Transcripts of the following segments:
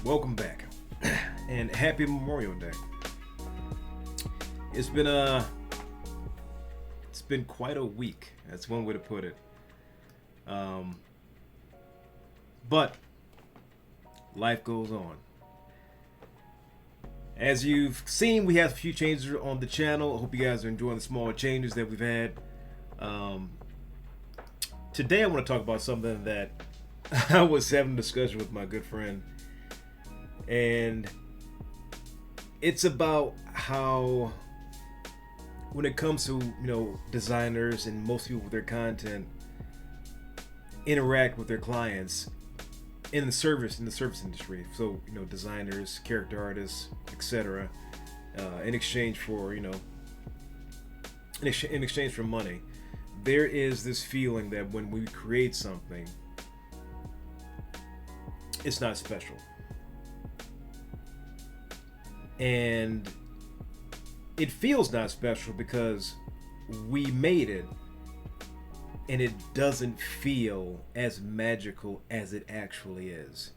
Welcome back, and happy Memorial Day. It's been quite a week. That's one way to put it. But life goes on. As you've seen, we have a few changes on the channel. I hope you guys are enjoying the small changes that we've had. Today I want to talk about something that I was having a discussion with my good friend, and it's about how when it comes to designers and most people with their content interact with their clients in the service industry. So designers, character artists, etc. In exchange for in exchange for money, there is this feeling that when we create something, it's not special. And it feels not special because we made it and it doesn't feel as magical as it actually is.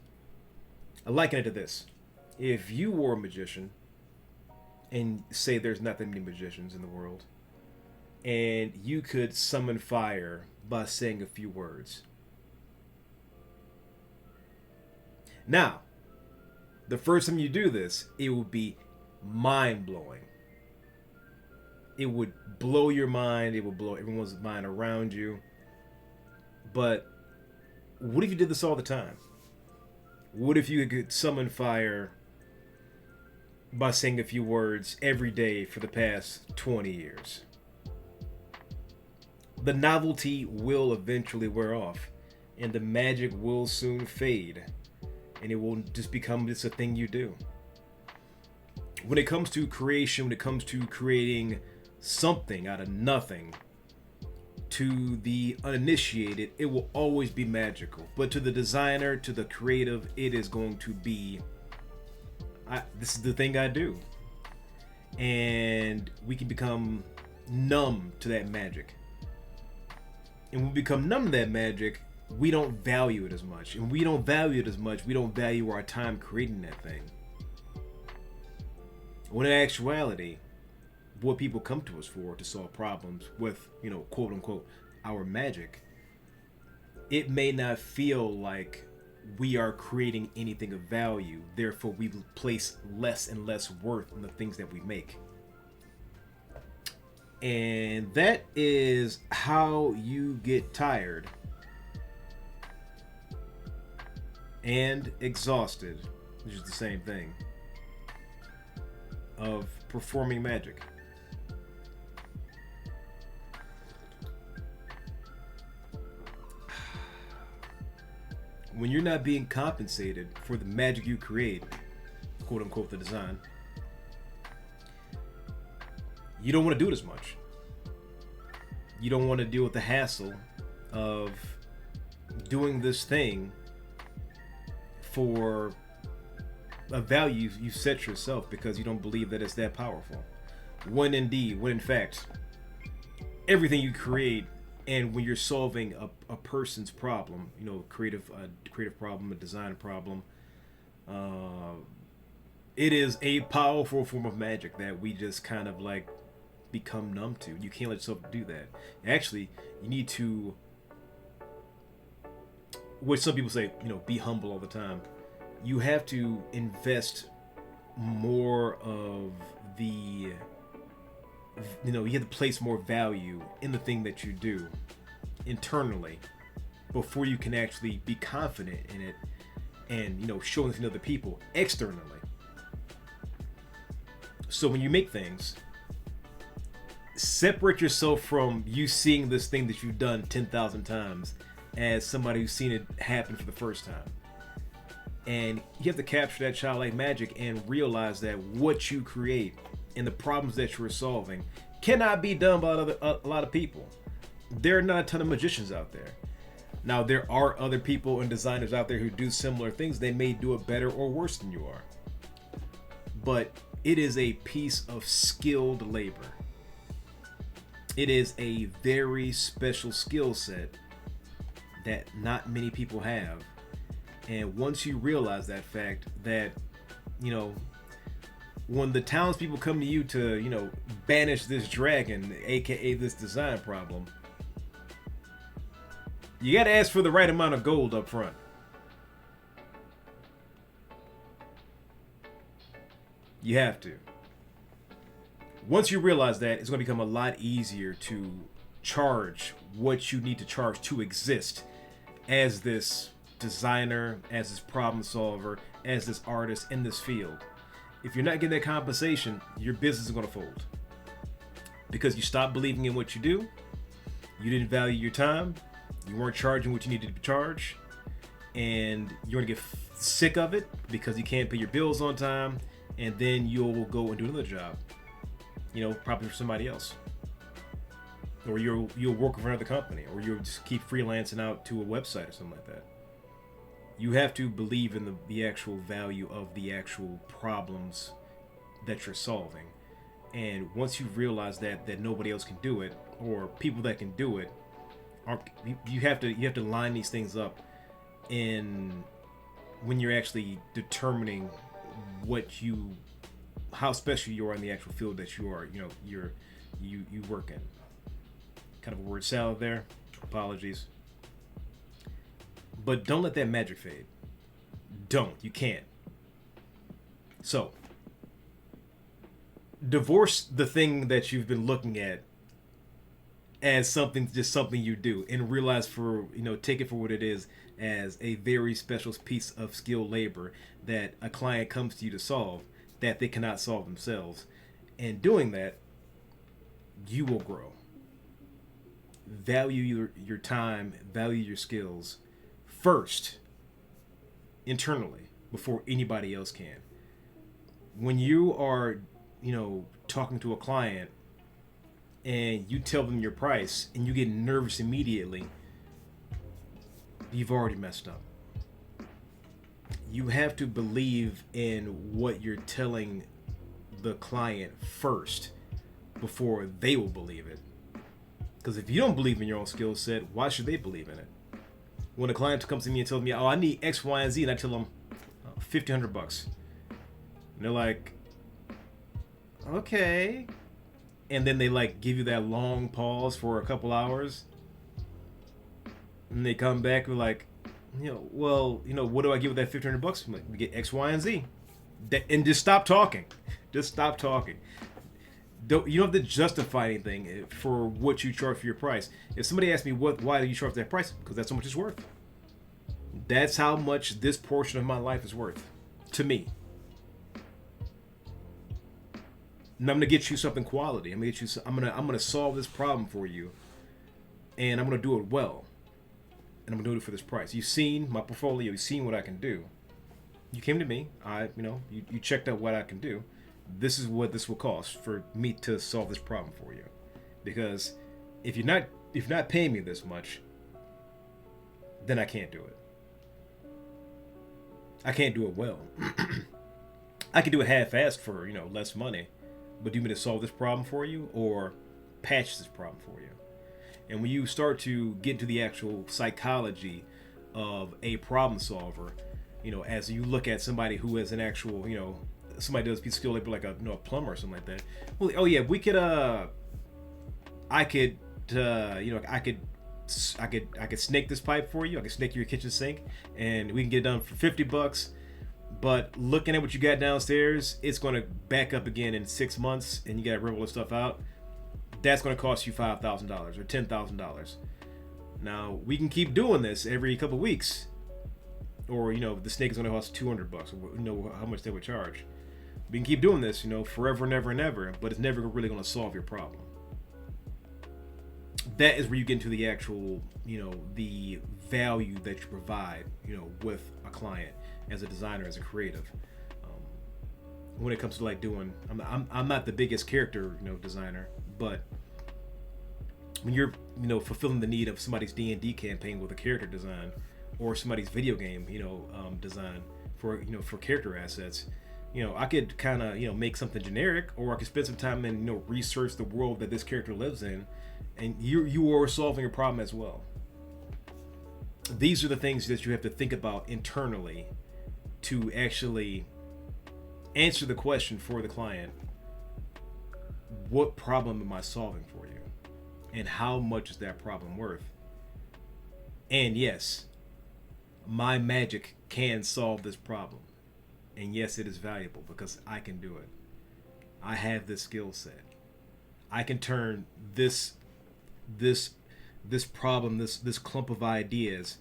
I liken it to this. If you were a magician, and say there's not that many magicians in the world, and you could summon fire by saying a few words. Now, the first time you do this, it will be mind-blowing. It would blow your mind. It would blow everyone's mind around you. But what if you did this all the time? What if you could summon fire by saying a few words every day for the past 20 years? The novelty will eventually wear off, and the magic will soon fade, and it will just become a thing you do. When it comes to creation, when it comes to creating something out of nothing, to the uninitiated, it will always be magical. But to the designer, to the creative, it is going to be, this is the thing I do. And we can become numb to that magic. And when we become numb to that magic, we don't value it as much. And we don't value it as much, we don't value our time creating that thing. When in actuality, what people come to us for to solve problems with, quote unquote, our magic, it may not feel like we are creating anything of value. Therefore, we place less and less worth in the things that we make. And that is how you get tired and exhausted, which is the same thing, of performing magic. When you're not being compensated for the magic you create, quote unquote, the design, you don't want to do it as much. You don't want to deal with the hassle of doing this thing for a value you set yourself because you don't believe that it's that powerful. When in fact, everything you create, and when you're solving a person's problem, creative problem, a design problem, it is a powerful form of magic that we just kind of like become numb to. You can't let yourself do that. Actually, you need to, which some people say, be humble all the time. You have to invest more of the, you have to place more value in the thing that you do internally before you can actually be confident in it and, showing it to other people externally. So when you make things, separate yourself from you seeing this thing that you've done 10,000 times as somebody who's seen it happen for the first time. And you have to capture that childlike magic and realize that what you create and the problems that you're solving cannot be done by a lot of people. There are not a ton of magicians out there. Now, there are other people and designers out there who do similar things. They may do it better or worse than you are. But it is a piece of skilled labor. It is a very special skill set that not many people have. And once you realize that fact, that, you know, when the townspeople come to you to, you know, banish this dragon, aka this design problem, you got to ask for the right amount of gold up front. You have to. Once you realize that, it's going to become a lot easier to charge what you need to charge to exist as this designer, as this problem solver, as this artist in this field. If you're not getting that compensation, your business is going to fold. Because you stopped believing in what you do, you didn't value your time, you weren't charging what you needed to charge, and you're going to get sick of it because you can't pay your bills on time, and then you'll go and do another job. You know, probably for somebody else. Or you'll work for another company, or you'll just keep freelancing out to a website or something like that. You have to believe in the actual value of the actual problems that you're solving. And once you realize that nobody else can do it, or people that can do it, you have to line these things up in when you're actually determining how special you are in the actual field that you are, you work in. Kind of a word salad there. Apologies. But don't let that magic fade. Don't. You can't. So, divorce the thing that you've been looking at as just something you do, and realize take it for what it is, as a very special piece of skilled labor that a client comes to you to solve that they cannot solve themselves. And doing that, you will grow. Value your time, value your skills first, internally, before anybody else can. When you are, talking to a client and you tell them your price and you get nervous immediately, you've already messed up. You have to believe in what you're telling the client first before they will believe it. Because if you don't believe in your own skill set, why should they believe in it? When a client comes to me and tells me, "Oh, I need X, Y, and Z," and I tell them $1,500, and they're like, "Okay," and then they give you that long pause for a couple hours, and they come back with what do I get with that $1,500? I'm like, we get X, Y, and Z, and just stop talking. Just stop talking. You don't have to justify anything for what you charge for your price. If somebody asks me why do you charge that price? Because that's how much it's worth. That's how much this portion of my life is worth to me. And I'm gonna get you something quality. I'm gonna solve this problem for you, and I'm gonna do it well. And I'm gonna do it for this price. You've seen my portfolio. You've seen what I can do. You came to me. You checked out what I can do. This is what this will cost for me to solve this problem for you. Because if you're not paying me this much, then I can't do it. I can't do it well. I can do it half-assed for less money, but do you want me to solve this problem for you or patch this problem for you? And when you start to get into the actual psychology of a problem solver, as you look at somebody who is an actual, somebody does a piece of skill labor like a plumber or something like that. Well, oh yeah, we could I could snake this pipe for you. I could snake your kitchen sink, and we can get it done for $50. But looking at what you got downstairs, it's going to back up again in 6 months, and you got to rip all this stuff out. That's going to cost you $5,000 or $10,000. Now we can keep doing this every couple of weeks, or the snake is going to cost $200, or how much they would charge. We can keep doing this, forever and ever and ever, but it's never really going to solve your problem. That is where you get into the actual, the value that you provide, with a client as a designer, as a creative. When it comes to doing, I'm not the biggest character, designer, but when you're, fulfilling the need of somebody's D&D campaign with a character design, or somebody's video game, design for character assets. I could kind of, make something generic, or I could spend some time and, research the world that this character lives in, and you are solving a problem as well. these are the things that you have to think about internally to actually answer the question for the client: what problem am I solving for you? And how much is that problem worth? And yes, my magic can solve this problem. And yes, it is valuable because I can do it. I have this skill set. I can turn this problem, this clump of ideas,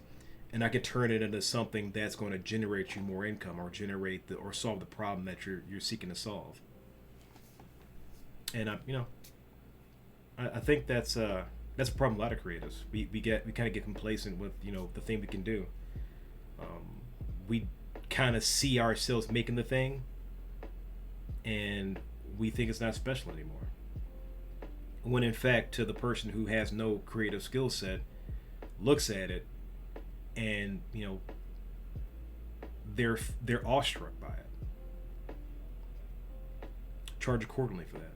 and I can turn it into something that's going to generate you more income, or or solve the problem that you're seeking to solve. And I think that's a problem a lot of creatives. We kind of get complacent with the thing we can do. We kind of see ourselves making the thing, and we think it's not special anymore. When in fact, to the person who has no creative skill set, looks at it, and they're awestruck by it. Charge accordingly for that.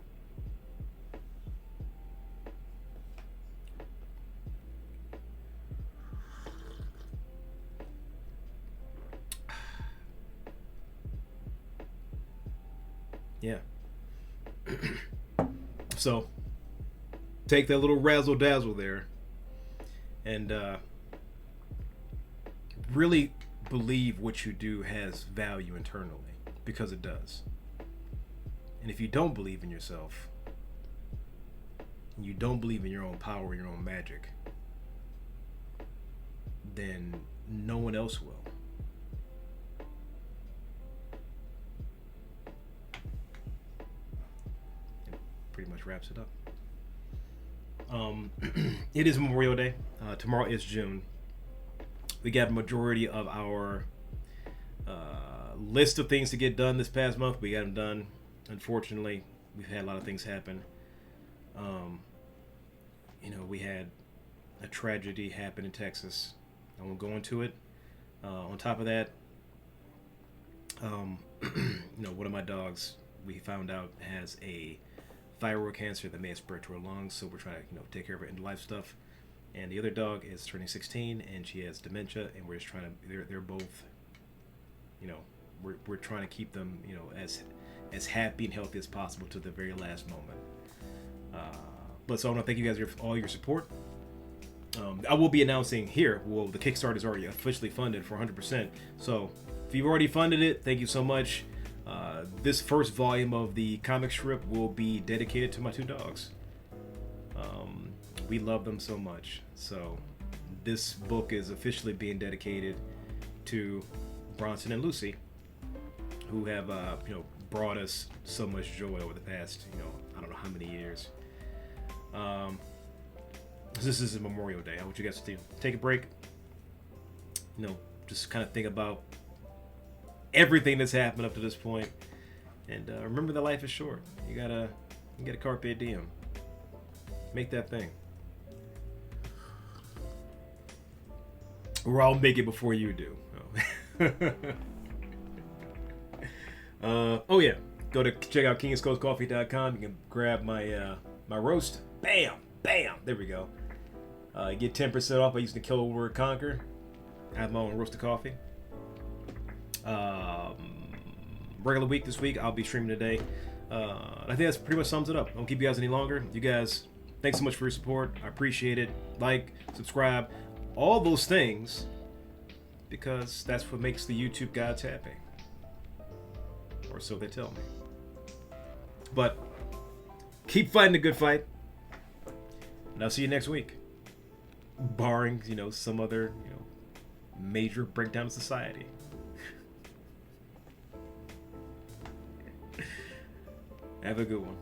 Yeah. So take that little razzle dazzle there, and really believe what you do has value internally, because it does. And if you don't believe in yourself, and you don't believe in your own power, your own magic, then no one else will. Pretty much wraps it up. It is Memorial Day. Tomorrow is June. We got a majority of our list of things to get done this past month. We got them done. Unfortunately, we've had a lot of things happen. We had a tragedy happen in Texas. I won't go into it. On top of that, one of my dogs, we found out, has a thyroid cancer that may have spread to her lungs, so we're trying to take care of her end of life stuff. And the other dog is turning 16, and she has dementia, and we're just trying to. They're both. We're trying to keep them as happy and healthy as possible to the very last moment. But so I want to thank you guys for all your support. I will be announcing here. Well, the Kickstarter is already officially funded for 100%. So if you've already funded it, thank you so much. This first volume of the comic strip will be dedicated to my two dogs. We love them so much. So this book is officially being dedicated to Bronson and Lucy, who have brought us so much joy over the past I don't know how many years. This is a Memorial Day. I want you guys to take a break. Just kind of think about everything that's happened up to this point, and remember that life is short. You gotta carpe diem. Make that thing. Or I'll make it before you do. Oh yeah, go to check out kingscoastcoffee.com. You can grab my my roast. Bam, there we go. Get 10% off by using the code word conquer. I have my own roasted coffee. Regular week this week, I'll be streaming today. I think that's pretty much sums it up. I won't keep you guys any longer. You guys, thanks so much for your support. I appreciate it. Like, subscribe, all those things, because that's what makes the YouTube gods happy. Or so they tell me. But keep fighting the good fight, and I'll see you next week. Barring, some other, major breakdown of society. Have a good one.